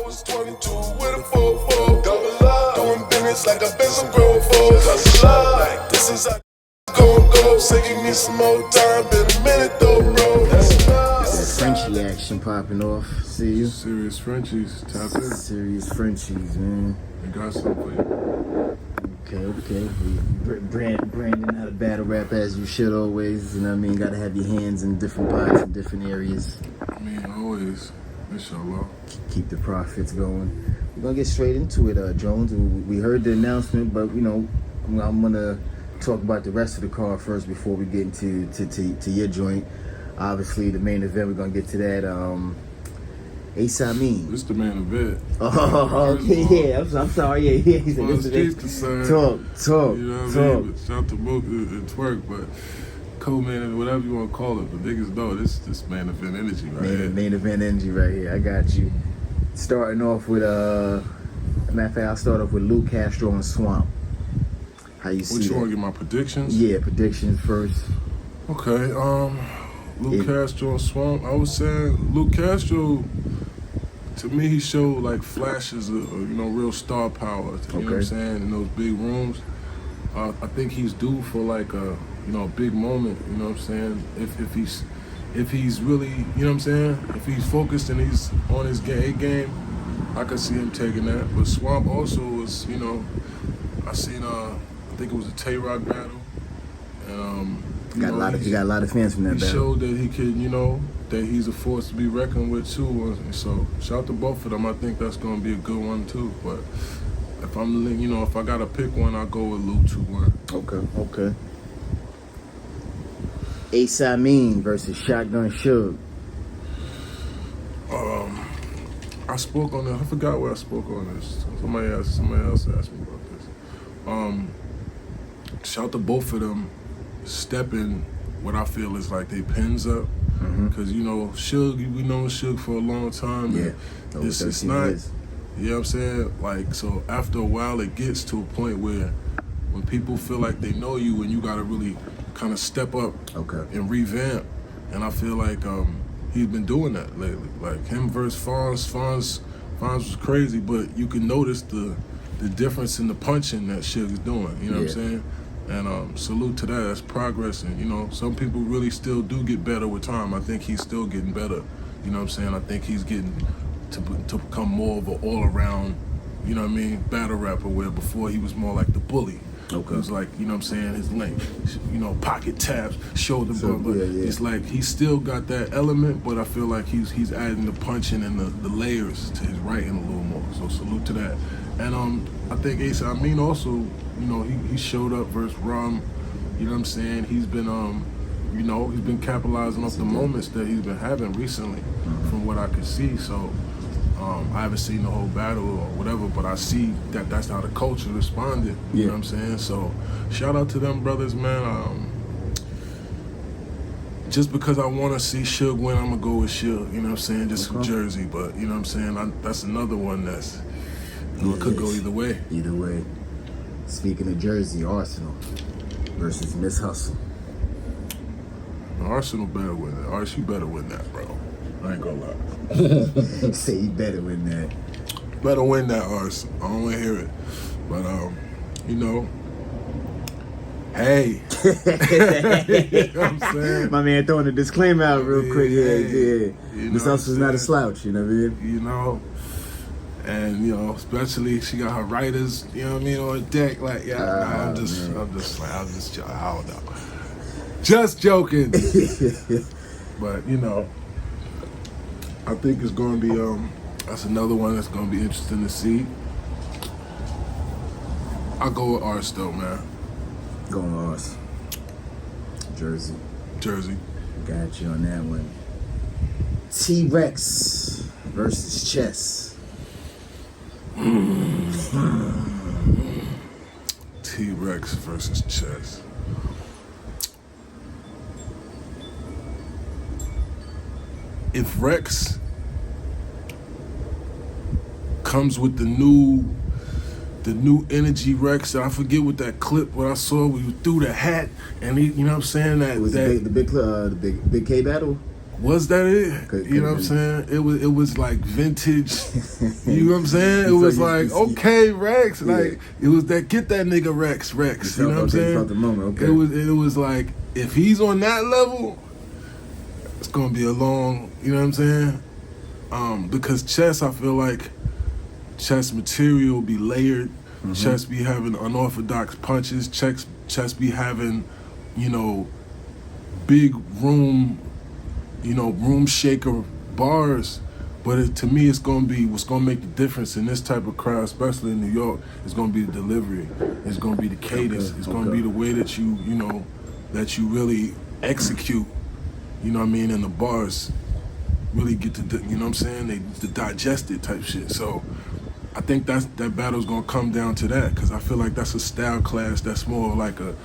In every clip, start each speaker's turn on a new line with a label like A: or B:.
A: was 22 with a 4-4. Double up, doing business like I've been some grown folks. Hustle up, like this is how go. Say give me some more time, been a minute though, bro. That's enough.
B: That Frenchie action popping off. See you?
C: Serious Frenchies, tap in.
B: Serious Frenchies, man.
C: We got something for you.
B: Okay. Brandon how to battle rap as you should always. You know what I mean? Gotta have your hands in different pots and different areas.
C: I mean, always. Inshallah.
B: Keep the profits going. We're gonna get straight into it, Jones. We heard the announcement, but you know, I'm gonna talk about the rest of the card first before we get into to your joint. Obviously, the main event, we're gonna get to that. EAZY.
C: This the main event.
B: Oh, okay, yeah. I'm sorry. Yeah. He said,
C: As streets concerned,
B: talk.
C: You know what I mean? But shout to MOOK and TWORK, but co-main, whatever you want to call it, the biggest though, this main event energy right here.
B: Main event energy right here. I got you. Starting off with matter of fact, I'll start off with Luke Castro and Swamp. How you see
C: What you
B: that?
C: want to get my predictions?
B: Yeah, predictions first.
C: Okay, Luke Castro and Swamp. I was saying Luke Castro, to me, he showed like flashes of real star power. You know what I'm saying? In those big rooms, I think he's due for like a big moment. You know what I'm saying? If he's really, you know what I'm saying? If he's focused and he's on his game, I could see him taking that. But Swamp also was, I seen I think it was a Tay Roc battle, and
B: he got a lot of fans from that battle.
C: He showed that he could, that he's a force to be reckoned with too. So shout out to both of them. I think that's gonna be a good one too. But if if I gotta pick one, I'll go with Luke 2-1.
B: Okay. EAZY versus Shotgun Suge.
C: I spoke on this. I forgot where I spoke on this. Somebody else asked me about this. Shout out to both of them stepping what I feel is like they pins up. Because Suge, we know Suge for a long time.
B: Yeah,
C: it's not. You know what I'm saying? Like, so after a while, it gets to a point where when people feel like they know you and you gotta really kind of step up and revamp. And I feel like he's been doing that lately. Like him versus Fonz was crazy, but you can notice the difference in the punching that Suge is doing. You know what I'm saying? And salute to that. That's progress. And some people really still do get better with time. I think he's still getting better. You know what I'm saying? I think he's getting to become more of an all-around, battle rapper, where before he was more like the bully. It was like, you know what I'm saying, his length, pocket taps, shoulder bump, but it's like he's still got that element, but I feel like he's adding the punching and the layers to his writing a little more. So salute to that. And I think EAZY also, he showed up versus Rum. You know what I'm saying? He's been he's been capitalizing off the moments that he's been having recently, from what I could see. So I haven't seen the whole battle or whatever, but I see that that's how the culture responded. You know what I'm saying? So shout out to them brothers, man. Just because I want to see Suge win, I'm gonna go with Suge. You know what I'm saying? Just from Jersey, but you know what I'm saying? That's another one that's it could go either way.
B: Either way. Speaking of Jersey, Arsenal versus Miss Hustle.
C: Arsenal better win that. Ars, you better win that, bro. I ain't gonna lie.
B: Say you better win that.
C: Better win that, Ars. I don't want to hear it. But, hey. You know what I'm saying?
B: My man throwing a disclaimer out real quick. Yeah. Miss Hustle's not a slouch, you know what I mean?
C: And especially she got her writers, on deck. Like, I'm just I don't know. Just joking. But I think it's going to be that's another one that's going to be interesting to see. I'll go with Ars though, man.
B: Going with Ars. Jersey. Got you on that one. T-Rex versus Chess.
C: T-Rex versus Chess. If Rex comes with the new energy Rex, I forget what that clip what I saw, we threw the hat and he, you know what I'm saying, that
B: it was the big K battle.
C: was that it? You know what I'm saying? It was like vintage. You know what I'm saying? It was like, okay, Rex. Like it was that, get that nigga Rex. You know what I'm saying?
B: The moment, okay.
C: It was like, if he's on that level, it's gonna be a long, you know what I'm saying? Because chess, I feel like chess material be layered. Chess be having unorthodox punches. Chess be having, you know, big room, you know, room shaker bars. But to me, it's gonna be, what's gonna make the difference in this type of crowd, especially in New York, is gonna be the delivery. It's gonna be the cadence. It's gonna be the way that you know, that you really execute, you know what I mean, and the bars really get to, you know what I'm saying, the digested type shit. So I think that battle's gonna come down to that, because I feel like that's a style clash that's more like a,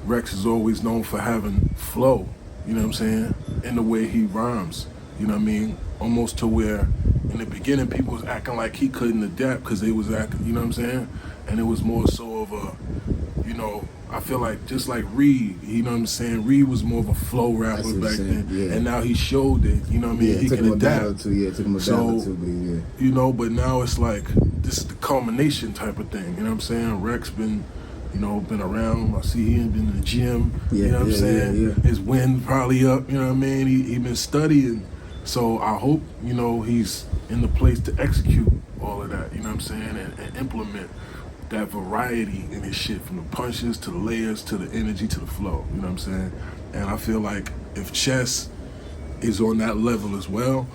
C: Rex is always known for having flow, you know what I'm saying, in the way he rhymes, you know what I mean, almost to where in the beginning people was acting like he couldn't adapt because they was acting, you know what I'm saying, and it was more so of a, you know, I feel like just like Reed, you know what I'm saying, Reed was more of a flow rapper back then, and now he showed it, you know what I mean, he can adapt.
B: Took him a battle too,
C: you know, but now it's like, this is the culmination type of thing, you know what I'm saying, Rex been, you know, been around. I see he ain't been in the gym. You know what I'm saying? His wind probably up. You know what I mean? He been studying. So I hope, you know, he's in the place to execute all of that. You know what I'm saying? And implement that variety in his shit, from the punches to the layers to the energy to the flow. You know what I'm saying? And I feel like if chess is on that level as well,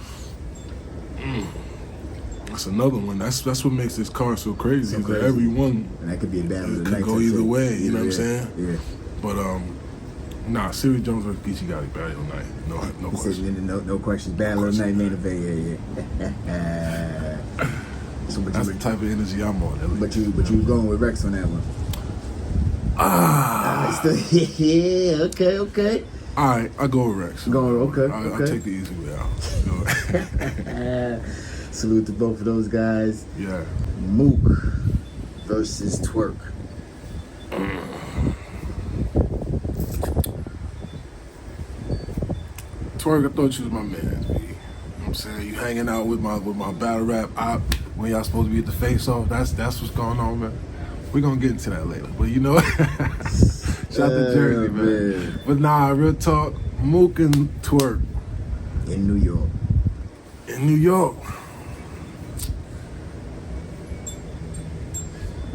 C: that's another one. That's what makes this card so crazy. Is that everyone,
B: and that could be a battle.
C: Could go either way. You know what I'm saying? Yeah. But nah, Serius Jones versus Geechi Gotti battle night. No question.
B: No question. Battle of the night, main event. Yeah. So,
C: that's the type of energy I'm on. At least.
B: But you was going with Rex on that one. Yeah. Okay.
C: All right, I go with Rex. I'll take the easy way out.
B: Salute to both of those guys.
C: Yeah.
B: MOOK versus TWORK.
C: TWORK, I thought you was my man, B. You know what I'm saying? You hanging out with my battle rap op when y'all supposed to be at the face-off. That's what's going on, man. We're gonna get into that later. But you know, shout to Jersey, man. But nah, real talk, MOOK and TWORK.
B: In New York.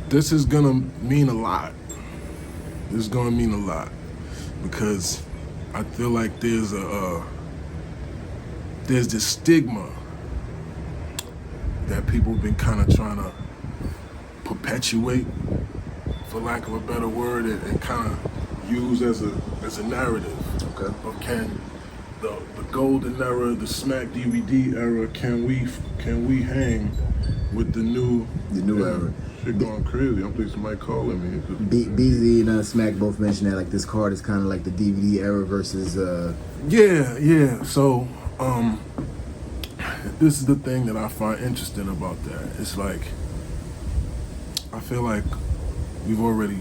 C: This is gonna mean a lot. Because I feel like there's this stigma that people have been kind of trying to perpetuate, for lack of a better word, and kind of use as a narrative.
B: Okay.
C: Of can the golden era, the Smack DVD era, can we hang with the new
B: era?
C: Shit going crazy. I'm thinking somebody calling me.
B: EAZY and Smack both mentioned that, like, this card is kind of like the DVD era versus.
C: Yeah. So, this is the thing that I find interesting about that. It's like, I feel like we've already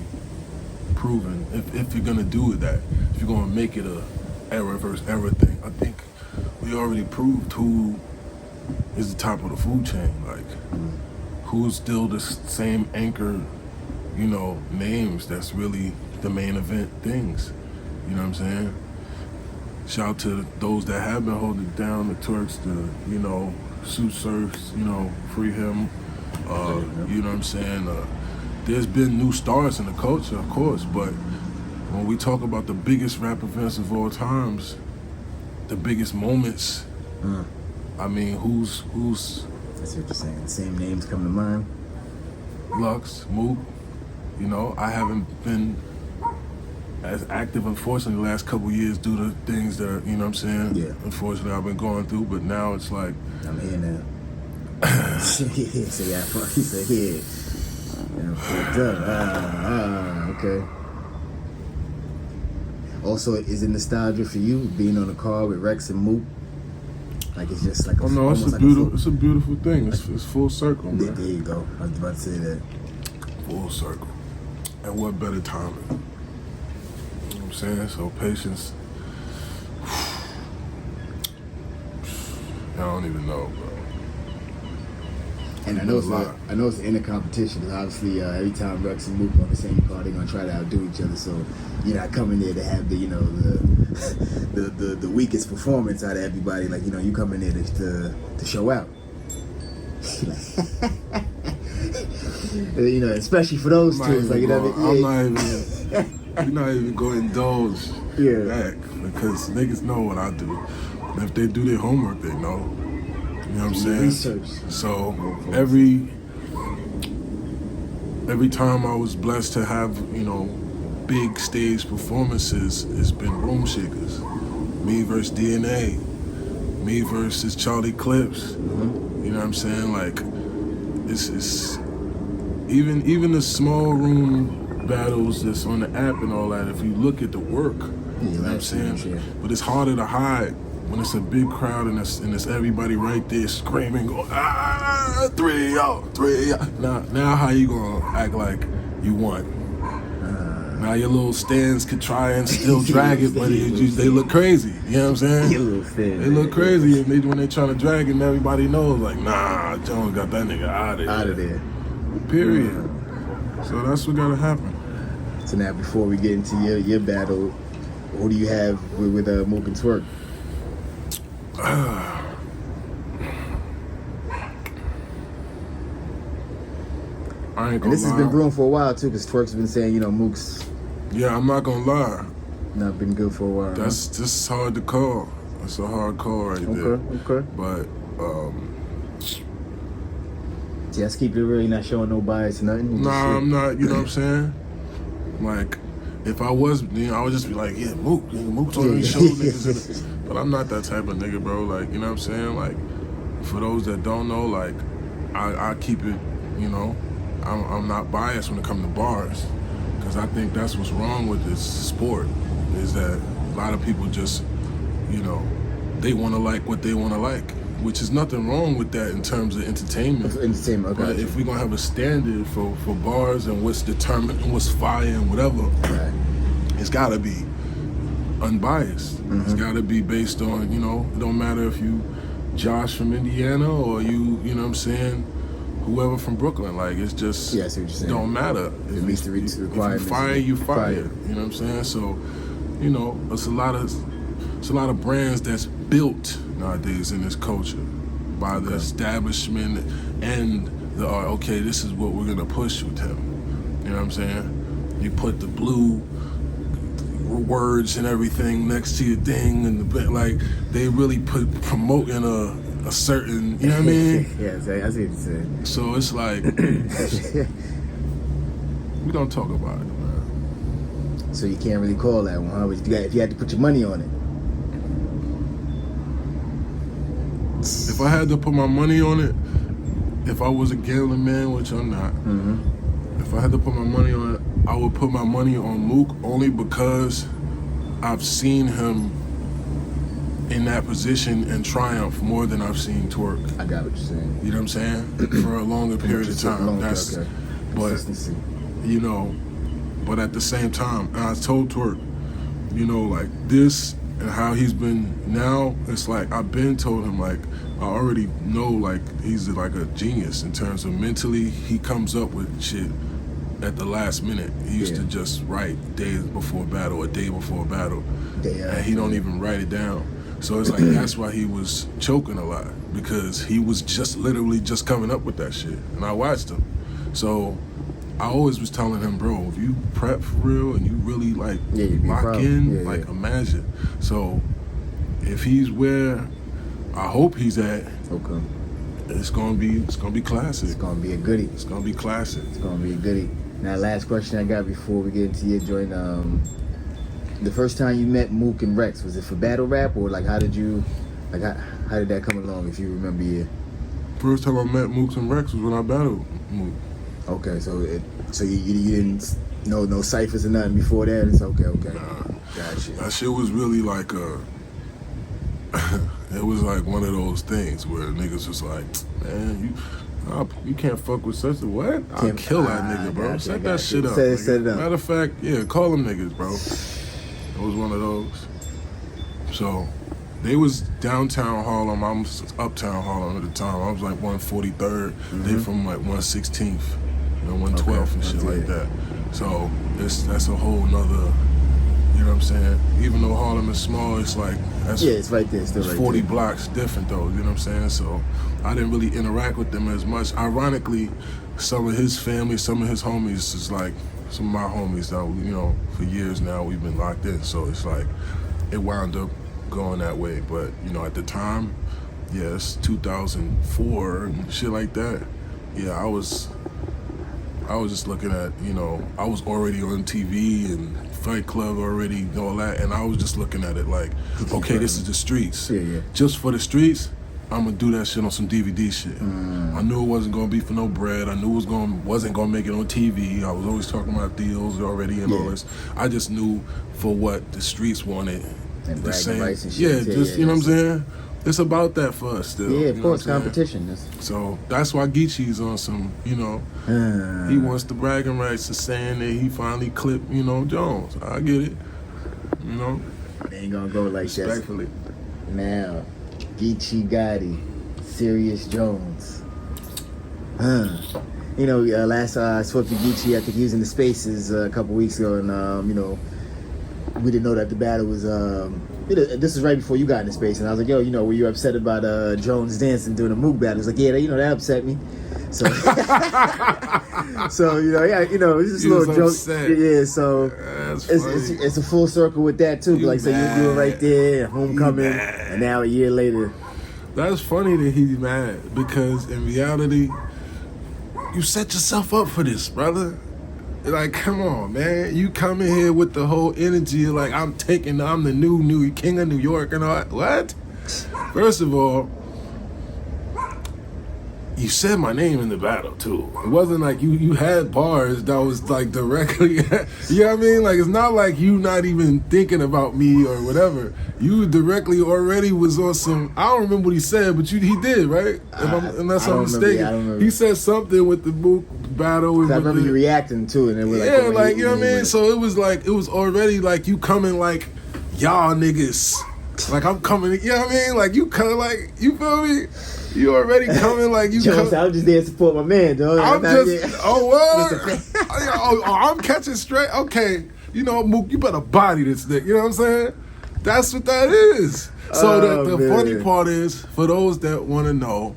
C: proven, if you're gonna do that, if you're gonna make it a era versus era thing, I think we already proved who is the top of the food chain. Like, who's still the same anchor, you know, names that's really the main event things. You know what I'm saying? Shout out to those that have been holding it down, the Turks, the, you know, Sue Surfs, you know, free him. You know what I'm saying? There's been new stars in the culture, of course, but when we talk about the biggest rap events of all times, the biggest moments, I mean, who's
B: That's what you're saying. The same names come to mind.
C: Lux, MOOK. You know, I haven't been as active, unfortunately, the last couple of years due to things that are, you know what I'm saying?
B: Yeah.
C: Unfortunately, I've been going through, but now it's like,
B: I'm here now. He said, yeah. Okay. Also, is it nostalgia for you being on the car with Rex and MOOK? Like, it's just like
C: it's a beautiful thing. It's full circle, man.
B: There you go. I was about to say that.
C: Full circle. And what better timing? You know what I'm saying? So patience. I don't even know, bro.
B: And I know it's in a competition. Because obviously, every time Rex and Mook on the same car, they're gonna try to outdo each other. So you're not coming there to have the the weakest performance out of everybody. Like, you come in there to show out. Especially for those two. It's like,
C: I'm not even. You're not even gonna indulge that because niggas know what I do. And if they do their homework, they know. You know what I'm saying?
B: Research.
C: So every time I was blessed to have, big stage performances, it's been Room Shakers. Me versus DNA. Me versus Charlie Clips.
B: Mm-hmm.
C: You know what I'm saying? Like, it's even the small room battles that's on the app and all that, if you look at the work, you know what I'm saying?
B: Yeah.
C: But it's harder to hide when it's a big crowd and it's everybody right there screaming, going, 3 out. Now how you gonna act like you won? Now your little stands could try and still drag it, but they look crazy. You know what I'm saying?
B: Your little stands.
C: They look crazy, and when they trying to drag it, and everybody knows, like, nah, Jones got that nigga out of there. Period. So that's what gotta happen.
B: So now, before we get into your battle, who do you have with Mook and TWORK?
C: I ain't gonna
B: And this
C: lie.
B: has been brewing for a while too, because TWORK's been saying, Mook's
C: Yeah, I'm not gonna lie.
B: not been good for a while.
C: That's just hard to call. That's a hard call right there.
B: Okay.
C: But
B: Just keep it real. You're not showing no bias or nothing.
C: nah, I'm not. You know what I'm saying? Like, if I was, I would just be like, yeah, Mook's on these shows, niggas. But I'm not that type of nigga, bro. Like, you know what I'm saying? Like, for those that don't know, like, I keep it, I'm not biased when it comes to bars. Because I think that's what's wrong with this sport, is that a lot of people just, they want to like what they want to like, which is nothing wrong with that in terms of entertainment.
B: Okay.
C: But if we're going to have a standard for bars and what's determined and what's fire and whatever,
B: Right.
C: it's got to be unbiased.
B: Mm-hmm.
C: It's got to be based on, it don't matter if you Josh from Indiana or you know what I'm saying, whoever from Brooklyn. Like, it's just,
B: Yeah, I see what you're saying.
C: don't matter.
B: It meets the requirements.
C: If you fire, you fire. You know what I'm saying? So, it's a lot of brands that's built nowadays in this culture by the establishment and the okay, this is what we're gonna push with him. You know what I'm saying? You put the blue words and everything next to your thing, and like they really promoting a certain, you know what I mean?
B: Yeah, I see what you're saying.
C: So it's like we don't talk about it, man.
B: So you can't really call that one, huh? But if you had to put your money on it.
C: If I had to put my money on it, if I was a gambling man, which I'm not, if I had to put my money on it, I would put my money on Mook only because I've seen him in that position and triumph more than I've seen TWORK.
B: I got what you're saying.
C: You know what I'm saying? For a longer period of time. That's
B: okay.
C: But
B: Consistency.
C: But at the same time, and I told TWORK, like this and how he's been now, it's like I've been told him, like, I already know, like, he's like a genius in terms of mentally, he comes up with shit at the last minute. He used to just write days before battle, a day before battle, and he don't even write it down. So it's like, that's why he was choking a lot, because he was just literally just coming up with that shit, and I watched him. So I always was telling him, bro, if you prep for real and you really like lock in, imagine. So if he's where I hope he's at,
B: okay,
C: it's gonna be classic.
B: It's gonna be a goodie.
C: It's gonna be classic.
B: It's gonna be a goodie. Now, last question I got before we get into your joint. The first time you met Mook and Rex, was it for battle rap, or like how did that come along, if you remember your...
C: First time I met Mook and Rex was when I battled Mook.
B: Okay, so you didn't know no ciphers or nothing before that? It's okay.
C: Nah.
B: Gotcha.
C: That shit was really like it was like one of those things where niggas was like, man, you can't fuck with such a what? I'll kill that nigga, bro. Set that shit up.
B: Set it up.
C: Matter of fact, yeah, call them niggas, bro. It was one of those. So They was downtown Harlem. I was uptown Harlem at the time. I was like 143rd. They from like 116th, 112th and shit like that. So that's a whole nother. You know what I'm saying? Even though Harlem is small, it's like
B: it's right there. Still right
C: 40
B: there.
C: blocks different though. You know what I'm saying? So I didn't really interact with them as much. Ironically, some of his family, some of his homies is like some of my homies that for years now we've been locked in. So it's like it wound up going that way. But at the time, it's 2004 and shit like that. Yeah, I was just looking at, I was already on TV and Fight Club already, all that, and I was just looking at it like, okay, this is the streets.
B: Yeah.
C: Just for the streets, I'm gonna do that shit on some DVD shit. I knew it wasn't gonna be for no bread. I knew it wasn't gonna make it on TV. I was always talking about deals already and all this. I just knew for what the streets wanted.
B: And
C: the same.
B: rights and shit.
C: You know what I'm saying? It's about that for us still.
B: Yeah, of course, competition.
C: So that's why Geechi's on some, he wants the bragging rights of saying that he finally clipped, Jones. I get it.
B: They ain't gonna go like
C: respectfully.
B: that. Now, Geechi Gotti, Serius Jones. Last I spoke to Geechi, I think he was in the Spaces a couple weeks ago, and we didn't know that the battle was. This is right before you got in the space, and I was like, "Yo, were you upset about Jones dancing during the MOOK battle?" He was like, "Yeah, that upset me." So, it's just a little joke. Yeah, so it's a full circle with that too. You were right there, homecoming, and now a year later.
C: That's funny that he's mad because in reality, you set yourself up for this, brother. Like, come on, man. You come in here with the whole energy like I'm the new king of New York and all that. What? First of all, you said my name in the battle, too. It wasn't like you had bars that was, like, directly, you know what I mean? Like, it's not like you not even thinking about me or whatever. You directly already was on some, I don't remember what he said, but he did, right? Unless I'm mistaken.
B: I don't remember.
C: He said something with the MOOK battle.
B: I remember you reacting to it. And
C: you know what I mean? So it was already like you coming like, y'all niggas. Like, I'm coming, you know what I mean? Like, you coming like, you feel me? You already coming like you
B: Jones, I'm just there to support my man, dog.
C: I'm catching straight. Okay, Mook, you better body this nigga. You know what I'm saying? That's what that is. So the funny part is, for those that want to know,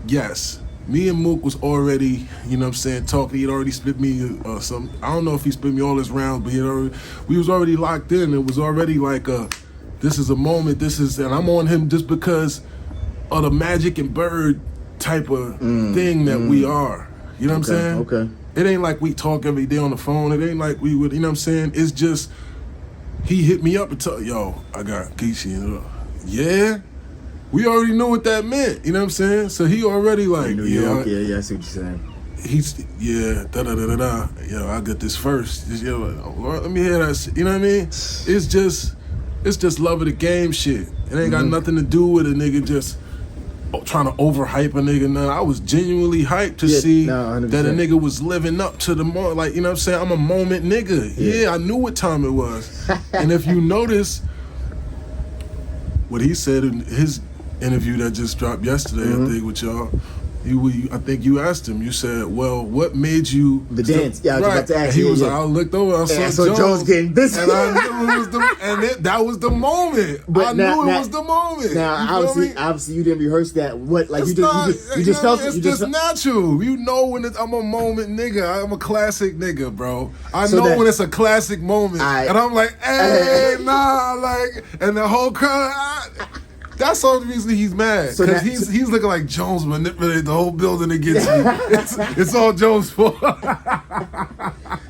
C: yes, me and Mook was already, talking. He'd already split me some. I don't know if he split me all his rounds, but we was already locked in. It was already like this is a moment. And I'm on him just because of the Magic and Bird type of thing that we are. You know what I'm saying?
B: Okay.
C: It ain't like we talk every day on the phone. It ain't like we would, you know what I'm saying? It's just, he hit me up and told, yo, I got Geechi. Yeah? We already knew what that meant. You know what I'm saying? So he already like,
B: New York, I see what you're saying.
C: He's, da-da-da-da-da. Yo, I got this first. Just, let me hear that shit. You know what I mean? It's just love of the game shit. It ain't got nothing to do with a nigga just trying to overhype a nigga. Now, I was genuinely hyped to see that a nigga was living up to the moment. Like, you know what I'm saying? I'm a moment nigga. Yeah, I knew what time it was. And if you notice what he said in his interview that just dropped yesterday, I think, with y'all, I think you asked him, you said, well, what made you...
B: The dance. Yeah, I was about to ask
C: you.
B: He
C: was like, I looked over, I saw
B: Jones getting this.
C: And I knew it was that was the moment.
B: But
C: I knew it was the moment.
B: Now, obviously, you didn't rehearse that. What, like, you just felt it?
C: It's just natural. You know when I'm a moment nigga. I'm a classic nigga, bro. I know when it's a classic moment. And I'm like, hey, and the whole crowd... That's the only reason he's mad, because he's looking like Jones manipulated the whole building against me. It's all Jones' fault.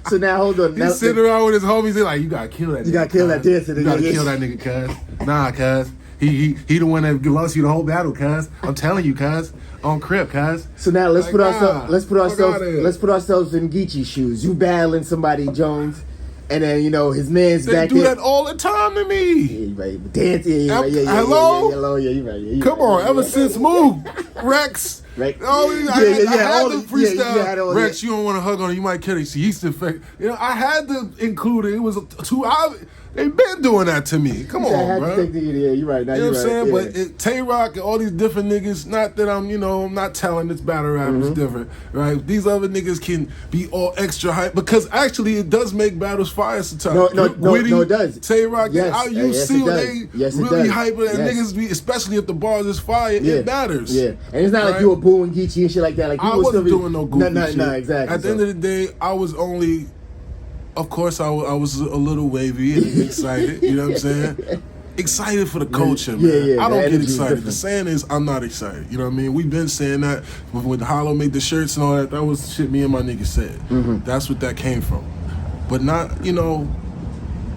B: So now hold on.
C: He's sitting around with his homies. They're like, "You gotta kill that.
B: You gotta kill that dancer.
C: You gotta kill that nigga, cuz. Nah, cuz. He the one that lost you the whole battle, cuz. I'm telling you, cuz. On Crip, cuz.
B: So now let's put ourselves in Geechi's shoes. You battling somebody, Jones. And then, his man's back
C: there. They do that all the time to me.
B: Yeah, you right. Dance,
C: hello?
B: Yeah, you right.
C: Come on, ever since MOOK, Rex.
B: Right.
C: I had to freestyle. Rex, you don't want to hug on him, you might kill him. See, he's the fact. I had to include it. It was too obvious. They been doing that to me. Come on, bro.
B: Yeah, you're right. Now
C: You know what I'm saying?
B: Yeah.
C: But Tay Roc and all these different niggas, not that I'm, I'm not telling this battle rap is different, right? These other niggas can be all extra hype because actually it does make battles fire sometimes.
B: No, it does.
C: Tay Roc, you see when they really hype it, and niggas be, especially if the bars is fire, it matters.
B: Yeah, and it's not like you were booing Geechi and shit like that. Like
C: I wasn't doing no goofy shit.
B: No, exactly.
C: At the end of the day, I was only. Of course, I was a little wavy and excited. You know what I'm saying? Excited for the culture, man.
B: Yeah,
C: I don't get excited. The saying is, I'm not excited. You know what I mean? We've been saying that when HOLLA made the shirts and all that. That was shit me and my niggas said. That's what that came from. But not,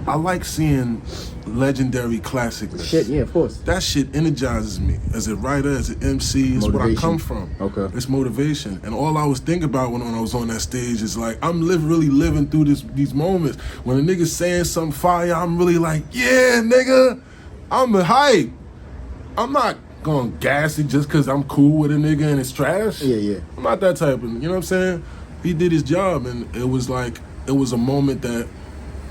C: I like seeing legendary classics.
B: Shit, yeah, of course.
C: That shit energizes me as a writer, as an MC. It's where I come from.
B: Okay.
C: It's motivation. And all I was thinking about when I was on that stage is like, I'm really living through these moments. When a nigga's saying something fire, I'm really like, yeah, nigga, I'm a hype. I'm not going gassy just because I'm cool with a nigga and it's trash.
B: Yeah.
C: I'm not that type of, you know what I'm saying? He did his job, and it was a moment that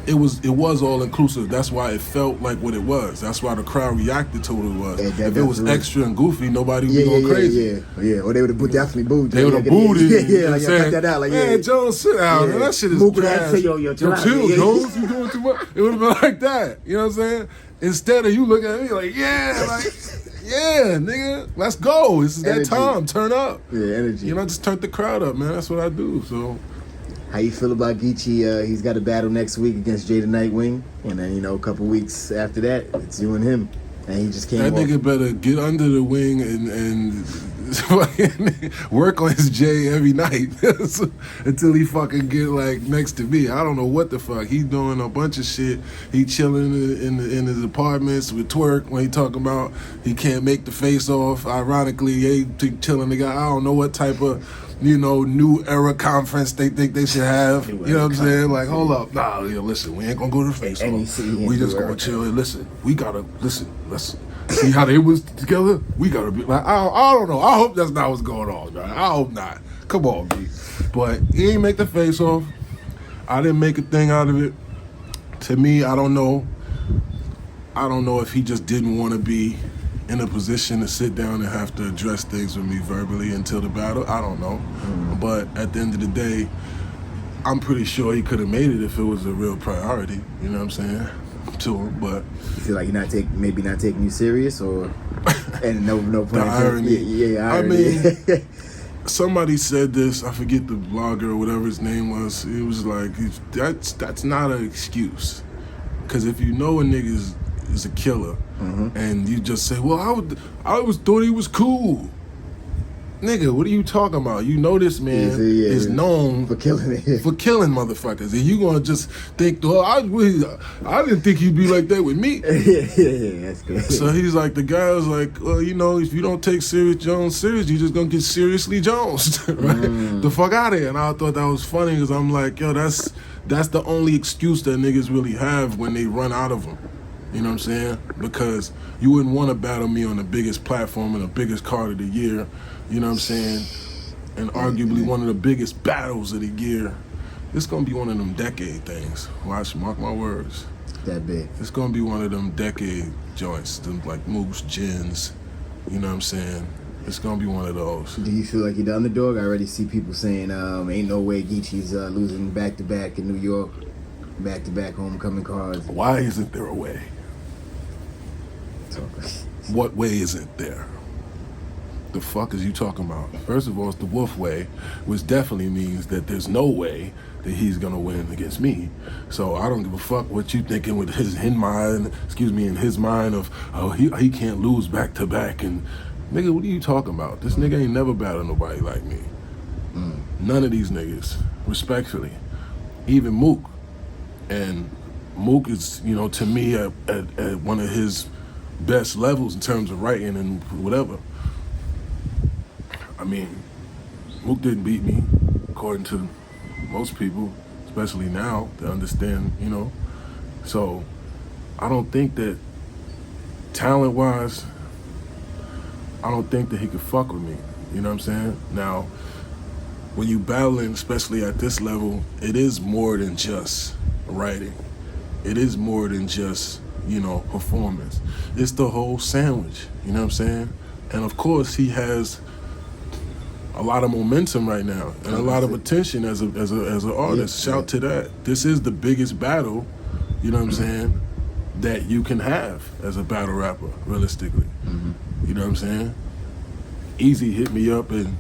C: it was all inclusive. That's why it felt like what it was. That's why the crowd reacted to what it was. If it was extra and goofy, nobody would be going crazy.
B: Yeah. Or they would have definitely booed.
C: They would have booed it.
B: Yeah, like, cut that out. Like,
C: man, Jones, sit down. Man, that shit is trash. Yo, chill, Jones. You doing too much. It would have been like that. You know what I'm saying? Instead of you looking at me like, yeah, nigga, let's go. This is that time. Turn up.
B: Yeah, energy.
C: Just turn the crowd up, man. That's what I do. So.
B: How you feel about Geechi? He's got a battle next week against Jada Nightwing, and then a couple weeks after that, it's you and him. And he just came. That
C: nigga better get under the wing and work on his J every night until he fucking get like next to me. I don't know what the fuck he doing. A bunch of shit. He chilling in his apartments with TWORK when he talking about he can't make the face off. Ironically, he chilling the guy. I don't know what type of new era conference they think they should have. You know what I'm saying? Like, hold up. Nah, listen, we ain't gonna go to the face off. We just gonna chill and listen. We gotta listen. Let's see how they was together. We gotta be like, I don't know. I hope that's not what's going on, man. I hope not. Come on, B. But he ain't make the face off. I didn't make a thing out of it. To me, I don't know. I don't know if he just didn't want to be in a position to sit down and have to address things with me verbally until the battle. I don't know. But at the end of the day, I'm pretty sure he could have made it if it was a real priority. You know what I'm saying? To him, but
B: you feel like you're maybe not taking you serious, or and no
C: the irony.
B: Yeah,
C: irony. I mean, somebody said this. I forget the blogger or whatever his name was. It was like that's not an excuse, because if you know a nigga is a killer, and you just say, well, I always thought he was cool. Nigga, what are you talking about? You know this man is known
B: for killing
C: motherfuckers, and you gonna just think, well, I didn't think he'd be like that with me.
B: Yeah, that's good.
C: So he's like, the guy was like, well, if you don't take Serious Jones serious, you just gonna get seriously Jones, right? The fuck out of here. And I thought that was funny because I'm like, yo, that's the only excuse that niggas really have when they run out of them. You know what I'm saying? Because you wouldn't want to battle me on the biggest platform and the biggest card of the year. You know what I'm saying? And arguably one of the biggest battles of the year. It's going to be one of them decade things. Watch, mark my words.
B: That big.
C: It's going to be one of them decade joints, them like MOOKs, Gens. You know what I'm saying? It's going to be one of those.
B: Do you feel like you're the underdog? I already see people saying, ain't no way Geechi's losing back-to-back in New York. Back-to-back homecoming cards.
C: Why isn't there a way? What way isn't there? The fuck is you talking about? First of all, it's the Wolf way, which definitely means that there's no way that he's gonna win against me. So I don't give a fuck what you thinking with in his mind of, oh, he can't lose back to back. And nigga, what are you talking about? This nigga ain't never battled nobody like me. None of these niggas, respectfully. Even Mook. And Mook is, to me at one of his best levels in terms of writing and whatever. I mean, Mook didn't beat me, according to most people, especially now, to understand, So, I don't think that, talent-wise, I don't think that he could fuck with me. You know what I'm saying? Now, when you battling, especially at this level, it is more than just writing. it is more than just, you know, performance. It's the whole sandwich, you know what I'm saying? And of course, he has a lot of momentum right now and a lot of attention as an artist. Shout to that. This is the biggest battle, you know what I'm saying, that you can have as a battle rapper, realistically. You know what I'm saying? EAZY hit me up and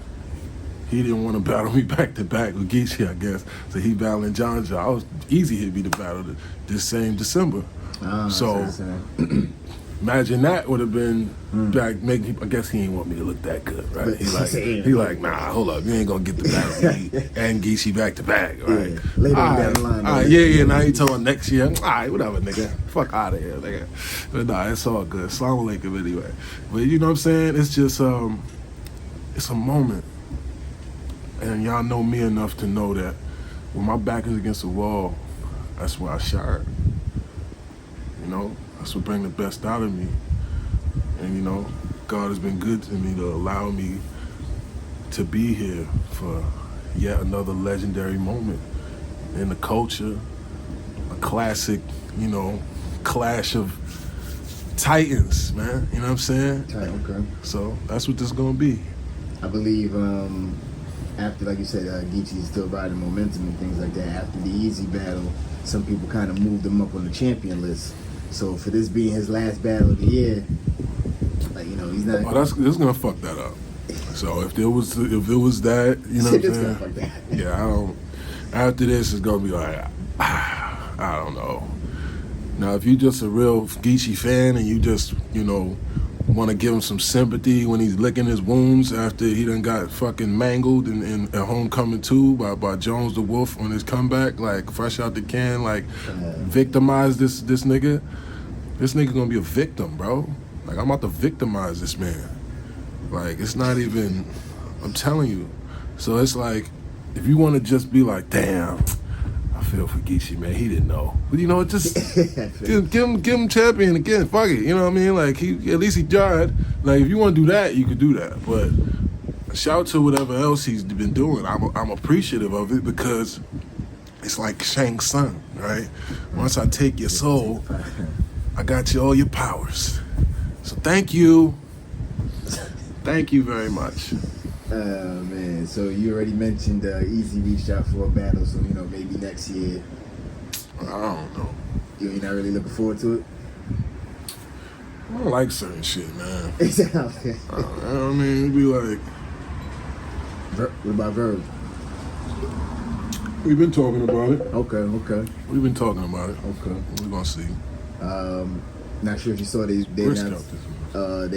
C: he didn't want to battle me back to back with Geechi, I guess. So he battling John. EAZY hit me to battle this same December. So imagine that would have been back. I guess he ain't want me to look that good, right? He like, nah, hold up, you ain't gonna get the battle me and Geechi back to back, right?
B: Yeah, later down the line.
C: Now he told next year, all right, whatever, nigga, fuck out of here, nigga. But nah, it's all good. Assalamu alaikum anyway. But you know what I'm saying? It's just it's a moment. And y'all know me enough to know that when my back is against the wall, that's where I shine. You know, that's what brings the best out of me. And you know, God has been good to me to allow me to be here for yet another legendary moment in the culture, a classic, you know, clash of titans, man. You know what I'm saying?
B: Okay.
C: So that's what this is gonna be.
B: I believe after, like you said, Geechi is still riding momentum and things like that. After the EAZY battle, some people kind of moved him up on the champion list. So for this being his last battle of the year, like, you know, he's not.
C: Oh, this is gonna fuck that up. So if it was that, you know what I'm saying?
B: Fuck that.
C: Yeah, I don't. After this, it's gonna be like, I don't know. Now, if you just a real Geechi fan and you just, you know, want to give him some sympathy when he's licking his wounds after he done got fucking mangled in Homecoming 2 by Jones the Wolf on his comeback, like fresh out the can, like victimize this nigga. This nigga gonna be a victim, bro. Like, I'm about to victimize this man. Like, it's not even, I'm telling you. So it's like, if you want to just be like, damn, I feel for Geechi, man. He didn't know. But you know, just give him champion again. Fuck it. You know what I mean? Like, at least he tried. Like, if you want to do that, you could do that. But shout to whatever else he's been doing. I'm appreciative of it because it's like Shang Tsung, right? Once I take your soul, I got you all your powers. So thank you. Thank you very much.
B: Man, so you already mentioned EAZY reached out for a battle, so, you know, maybe next year.
C: I don't know.
B: You're not really looking forward to it?
C: I don't like certain shit, man.
B: Exactly.
C: I mean, it'd be like...
B: What about VERB?
C: We've been talking about it.
B: Okay.
C: We've been talking about it.
B: Okay.
C: We're gonna see.
B: Not sure if you saw they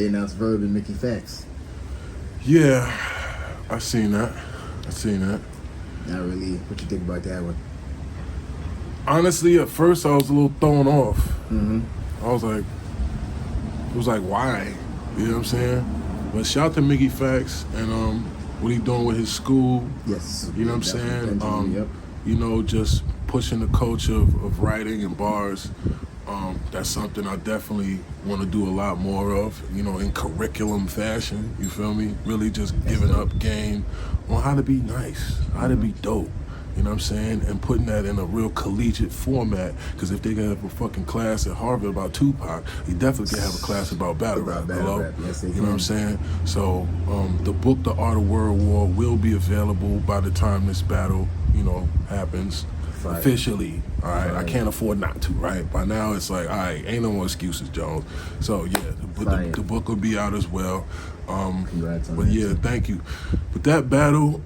B: announced VERB and Mickey FACTZ.
C: Yeah, I seen that.
B: Not really. What you think about that one?
C: Honestly, at first I was a little thrown off.
B: Mm-hmm.
C: I was like, it was like, why? You know what I'm saying? But shout to Mickey FACTZ and what he doing with his school.
B: Yes.
C: You know what I'm saying? You know, just pushing the culture of writing and bars. That's something I definitely want to do a lot more of, you know, in curriculum fashion, you feel me? Really just giving up game on how to be nice, how to be dope, you know what I'm saying? And putting that in a real collegiate format, because if they can have a fucking class at Harvard about Tupac, you definitely can have a class about battle rap, hello?
B: Yes,
C: you know what I'm saying? So the book, The Art of World War, will be available by the time this battle, you know, happens.
B: Fire.
C: Officially, all right.
B: Fire.
C: I can't afford not to, right? By now, it's like, all right, ain't no more excuses, Jones. So yeah, the book will be out as well.
B: Congrats on
C: but
B: that.
C: yeah, thank you. But that battle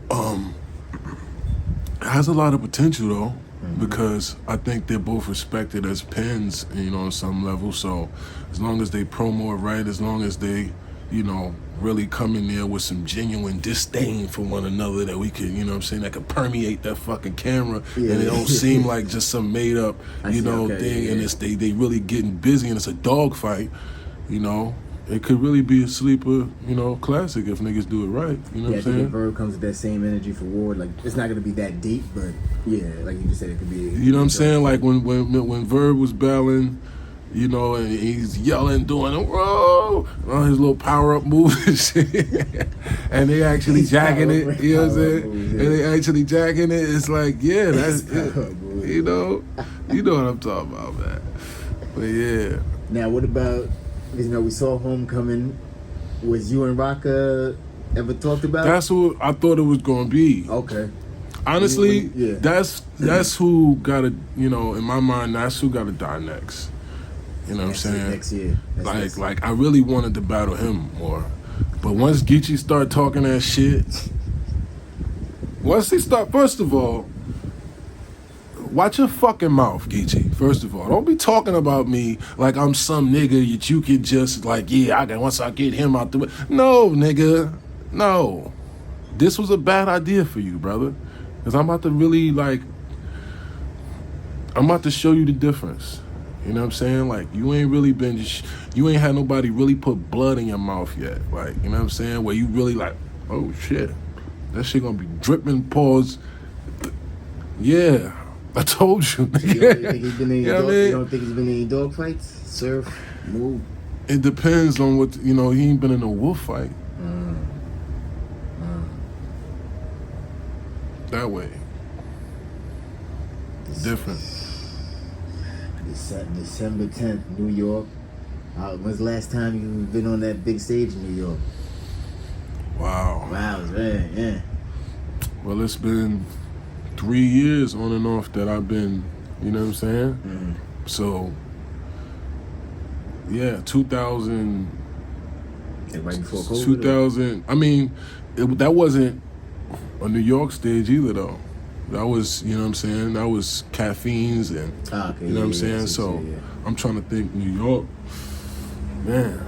C: has a lot of potential though, because I think they're both respected as pens, you know, on some level. So as long as they promo it right, as long as they, you know, really come in there with some genuine disdain for one another that we could, you know what I'm saying, that could permeate that fucking camera, and it don't seem like just some made up, thing, and it's they really getting busy and it's a dog fight, you know. It could really be a sleeper, you know, classic if niggas do it right. You know what I'm saying?
B: I think VERB comes with that same energy for Ward. Like, it's not gonna be that deep, but yeah, like you just said, it could be.
C: You know what I'm saying? Like when VERB was battling, you know, and he's yelling, doing all his little power-up moves and shit. And they actually jacking it, you know what I'm saying? And they actually jacking it. It's like, yeah, that's it. You know? You know what I'm talking about, man. But yeah.
B: Now, what about, you know, we saw Homecoming. Was you and Rocka ever talked about?
C: That's what I thought it was going to be.
B: Okay.
C: Honestly,
B: yeah.
C: that's who got to, you know, in my mind, that's who got to die next. You know what I'm saying?
B: Next year.
C: Like I really wanted to battle him more. But once Geechi start talking that shit, first of all, watch your fucking mouth, Geechi. First of all, don't be talking about me like I'm some nigga that you can just like, yeah, once I get him out the way. No, nigga, no. This was a bad idea for you, brother. Because I'm about to really I'm about to show you the difference. You know what I'm saying? Like, you ain't really you ain't had nobody really put blood in your mouth yet. Like, you know what I'm saying? Where you really like, oh shit, that shit gonna be dripping paws. Yeah, I told you.
B: You don't think he's been in you don't think he's been in any dog fights? Surf, move.
C: It depends on what, you know, he ain't been in a wolf fight. That way. Different.
B: December 10th, New York. When's the last time you've been on that big stage in New York?
C: Wow.
B: Wow, man, yeah.
C: Well, it's been 3 years on and off that I've been, you know what I'm saying?
B: Mm-hmm.
C: So, yeah, 2000.
B: Right before COVID?
C: 2000. I mean, that wasn't a New York stage either, though. That was, you know what I'm saying? That was Caffeine's and,
B: okay,
C: you know what I'm saying? So, I'm trying to think New York. Man,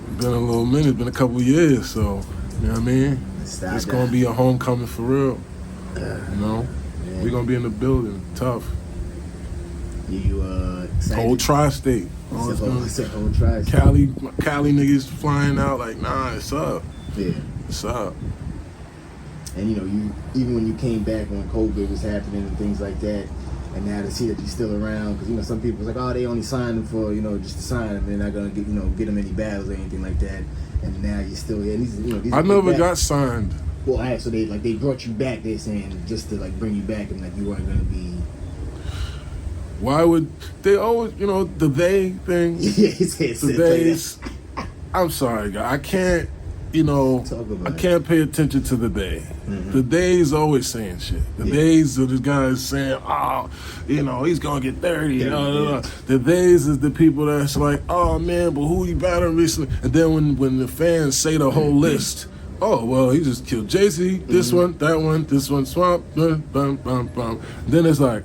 C: it's been a little minute, it's been a couple years, so, you know what I mean? It's going to be a homecoming for real. You know? We're going to be in the building, tough.
B: You excited?
C: Whole tri-state.
B: Whole tri-state.
C: Cali niggas flying out like, nah, it's up.
B: Yeah.
C: It's up.
B: And you know, even when you came back when COVID was happening and things like that, and now to see that you're still around, because you know some people was like, oh, they only signed him for, you know, just to sign him, they're not gonna get them any battles or anything like that. And now you're still here. And these
C: I never got signed.
B: Well, so they brought you back. They're saying just to like bring you back and like you weren't gonna be.
C: Why would they always, you know, the they thing? The days. I'm sorry, guy. I can't. You know, I can't pay attention to the day. Mm-hmm. The day's always saying shit. The days of the guys saying, oh, you know, he's going to get 30. The days is the people that's like, oh, man, but who he battled recently? And then when the fans say the whole list, oh, well, he just killed JC, this one, that one, this one, Swamp, bum, bum, bum. Then it's like,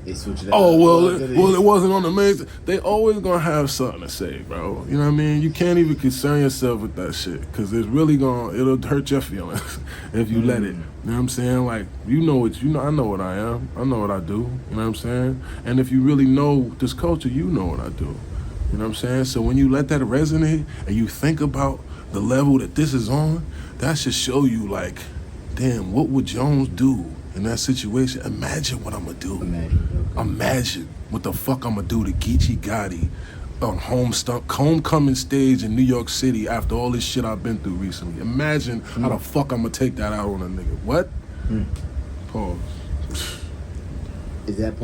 C: oh, well, it wasn't on the main. They always gonna have something to say, bro. You know what I mean? You can't even concern yourself with that shit, because it's really it'll hurt your feelings if you let it. You know what I'm saying? Like, I know what I am. I know what I do. You know what I'm saying? And if you really know this culture, you know what I do. You know what I'm saying? So when you let that resonate and you think about the level that this is on, that should show you, like, damn, what would Jones do in that situation? Imagine what I'm going to do. Imagine what the fuck I'm going to do to Geechi Gotti on homecoming stage in New York City after all this shit I've been through recently. Imagine how the fuck I'm going to take that out on a nigga. What? Pause.
B: Is that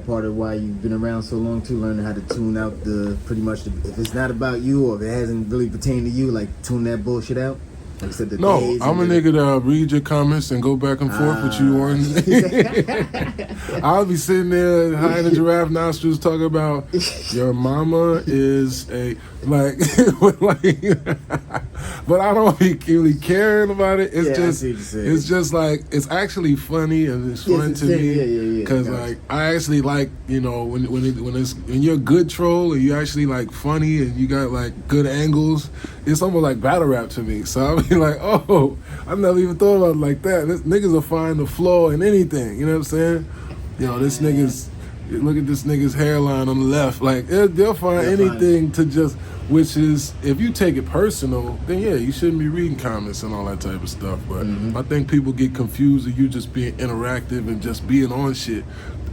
B: part of why you've been around so long too, learning how to tune out if it's not about you or if it hasn't really pertained to you, like tune that bullshit out? Like I said,
C: no, I'm a nigga that read your comments and go back and forth with you on. I'll be sitting there high in the giraffe nostrils talking about your mama is a like, but I don't be really caring about it. It's just like it's actually funny and it's fun to me because like I actually like, you know, when you're a good troll and you're actually like funny and you got like good angles, it's almost like battle rap to me. So I'll be like, oh, I never even thought about it like that. Niggas will find the flaw in anything. You know what I'm saying? Yo, look at this nigga's hairline on the left. Like, they'll find anything to just, which is, if you take it personal, then yeah, you shouldn't be reading comments and all that type of stuff. But I think people get confused with you just being interactive and just being on shit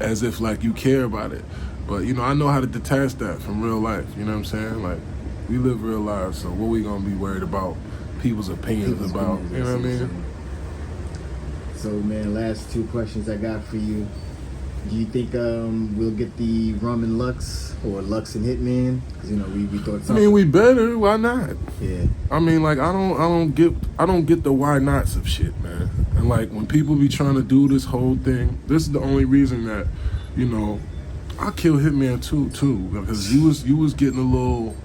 C: as if like you care about it. But, you know, I know how to detach that from real life. You know what I'm saying? Like, we live real lives, so what we gonna be worried about people's opinions about? You know what I mean?
B: So, man, last two questions I got for you. Do you think we'll get the Rum and Lux or Lux and Hitman? Because we thought something.
C: I mean, we better. Why not?
B: Yeah.
C: I mean, like I don't get the why nots of shit, man. And like when people be trying to do this whole thing, this is the only reason that, I kill Hitman too, because you was getting a little.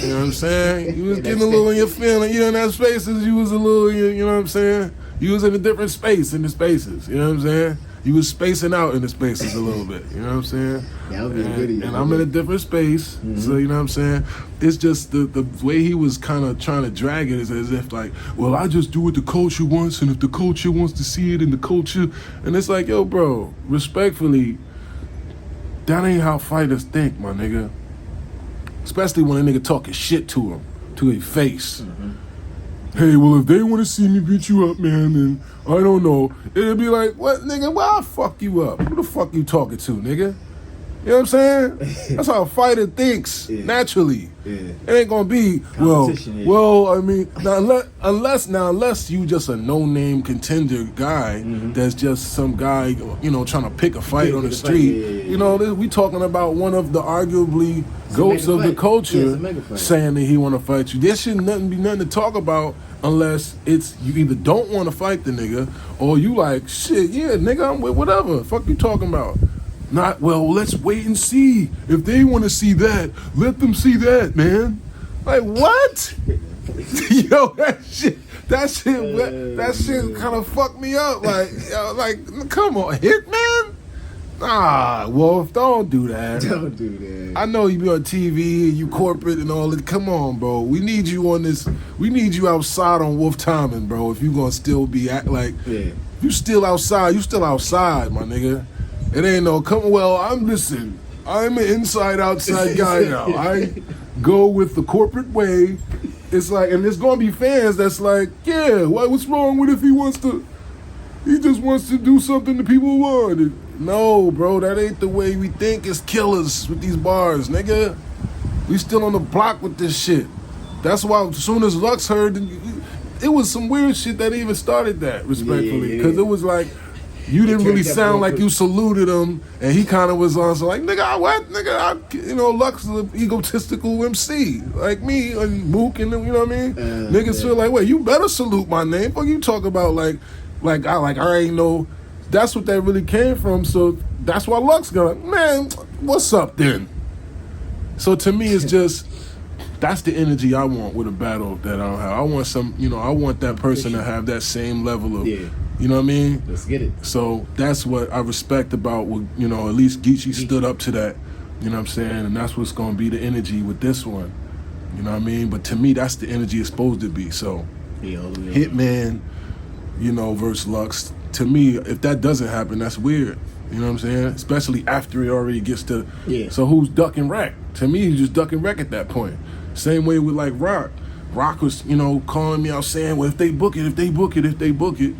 C: You know what I'm saying? You was getting a little in your feeling. You in that spaces. You was a little. You know what I'm saying? You was in a different space in the spaces. You know what I'm saying? You was spacing out in the spaces a little bit. You know what I'm saying?
B: That would be a goodie.
C: And I'm in a different space. Mm-hmm. So, you know what I'm saying? It's just the way he was kind of trying to drag it is as if like, well, I just do what the culture wants, and if the culture wants to see it in the culture. And it's like, yo, bro, respectfully, that ain't how fighters think, my nigga. Especially when a nigga talking shit to him, to his face. Mm-hmm. Hey, well, if they want to see me beat you up, man, then I don't know. It'll be like, what, nigga? Why I fuck you up? Who the fuck you talking to, nigga? You know what I'm saying? That's how a fighter thinks, naturally. Yeah. It ain't gonna be, well, I mean, now, unless you just a no-name contender guy that's just some guy, trying to pick a fight on the street. We talking about one of the arguably goats of the culture saying that he want to fight you. There shouldn't be nothing to talk about unless it's you either don't want to fight the nigga or you like, shit, yeah, nigga, I'm with whatever. Fuck you talking about. Not, well, let's wait and see. If they want to see that, let them see that, man. Like, what? Yo, that shit kind of fucked me up. Like, come on, Hitman? Nah, Wolf, don't do that.
B: Don't do that.
C: I know you be on TV and you corporate and all that. Come on, bro. We need you on this. We need you outside on Wolf Timing, bro. If you gonna still be if you still outside, you still outside, my nigga. It ain't no I'm an inside-outside guy now. I go with the corporate way. It's like, and there's gonna be fans that's like, yeah, what's wrong with if he just wants to do something that people want. No, bro, that ain't the way we think as killers with these bars, nigga. We still on the block with this shit. That's why as soon as Lux heard, it was some weird shit that even started that, respectfully. Because it was like, you didn't really sound like you saluted him, and he kind of was on like, nigga, what? Nigga, Lux is an egotistical MC, like me and Mook, and you know what I mean? Niggas feel like, wait, you better salute my name. Fuck you talk about I ain't know. That's what that really came from. So that's why Lux going, man, what's up then? So to me, it's just that's the energy I want with a battle that I don't have. I want I want that person to have that same level of. You know what I mean?
B: Let's get it.
C: So that's what I respect about what, at least Geechi stood up to that. You know what I'm saying? And that's what's going to be the energy with this one. You know what I mean? But to me, that's the energy it's supposed to be. So, Hitman, versus Lux. To me, if that doesn't happen, that's weird. You know what I'm saying? Especially after it already gets to... Yeah. So who's ducking Rack? To me, he's just ducking Rack at that point. Same way with, like, Roc. Roc was, calling me out saying, well, if they book it.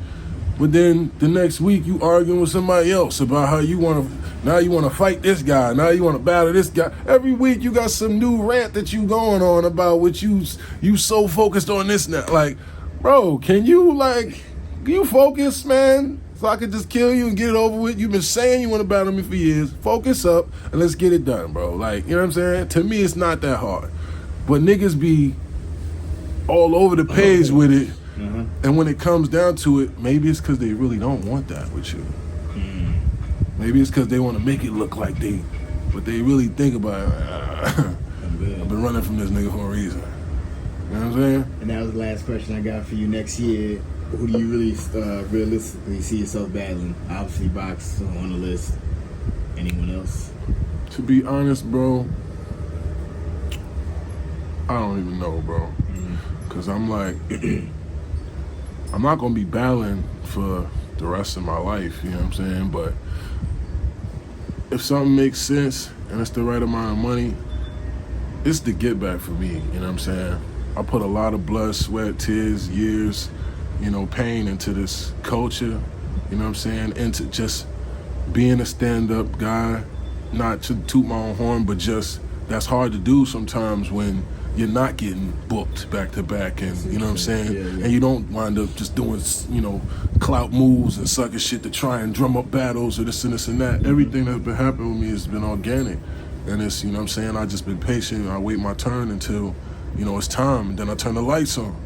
C: But then the next week you arguing with somebody else about how you want to fight this guy. Now you want to battle this guy. Every week you got some new rant that you going on about what you so focused on this now. Like, bro, can you focus, man? So I could just kill you and get it over with. You've been saying you want to battle me for years. Focus up and let's get it done, bro. Like, you know what I'm saying? To me, it's not that hard. But niggas be all over the page with it. Mm-hmm. And when it comes down to it, maybe it's because they really don't want that with you. Maybe it's because they want to make it look like but they really think about it. I've been running from this nigga for a reason. You know what I'm saying?
B: And that was the last question I got for you. Next year, who do you really realistically see yourself battling? Obviously, Box on the list. Anyone else?
C: To be honest, bro, I don't even know, bro. Because I'm like... I'm not going to be battling for the rest of my life, you know what I'm saying? But if something makes sense and it's the right amount of money, it's the get back for me, you know what I'm saying? I put a lot of blood, sweat, tears, years, pain into this culture, you know what I'm saying? Into just being a stand-up guy, not to toot my own horn, but just that's hard to do sometimes when you're not getting booked back to back, and you know what I'm saying?
B: Yeah.
C: And you don't wind up just doing, you know, clout moves and sucker shit to try and drum up battles or this and this and that. Everything that's been happening with me has been organic. And it's, you know what I'm saying, I just been patient. I wait my turn until, you know, it's time, and then I turn the lights on.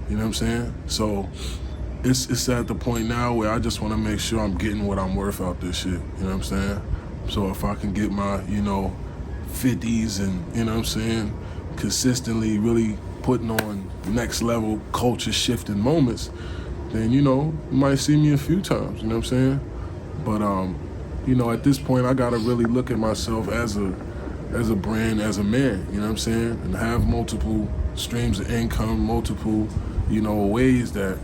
C: You know what I'm saying? So it's at the point now where I just want to make sure I'm getting what I'm worth out this shit. You know what I'm saying? So if I can get my, you know, 50s and, you know what I'm saying, consistently really putting on next level culture shifting moments, then, you know, you might see me a few times, you know what I'm saying? But, you know, at this point, I gotta really look at myself as a brand, as a man, you know what I'm saying? And have multiple streams of income, multiple, you know, ways that,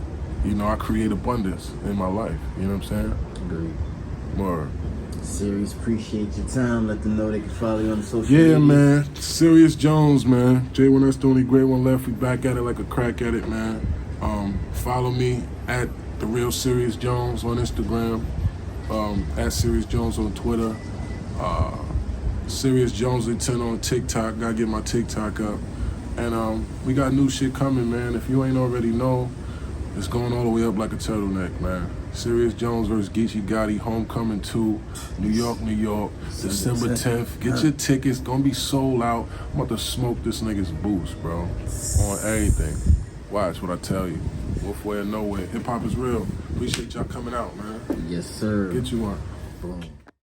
C: you know, I create abundance in my life, you know what I'm saying?
B: Agreed.
C: Word.
B: Serious, appreciate your time. Let them know they can follow you on the social media.
C: Yeah, man. Serius Jones, man. J1, that's the only great one left. We back at it like a crack at it, man. Follow me at The Real Serius Jones on Instagram. At Serius Jones on Twitter. Serius Jones 10 on TikTok. Gotta get my TikTok up. And we got new shit coming, man. If you ain't already know, it's going all the way up like a turtleneck, man. Serius Jones versus Geechi Gotti, Homecoming 2, New York, New York, December 10th. Get your tickets, gonna be sold out. I'm about to smoke this nigga's boots, bro, on everything. Watch what I tell you. Wolf way or nowhere. Hip hop is real. Appreciate y'all coming out, man.
B: Yes, sir.
C: Get you one.
B: Boom.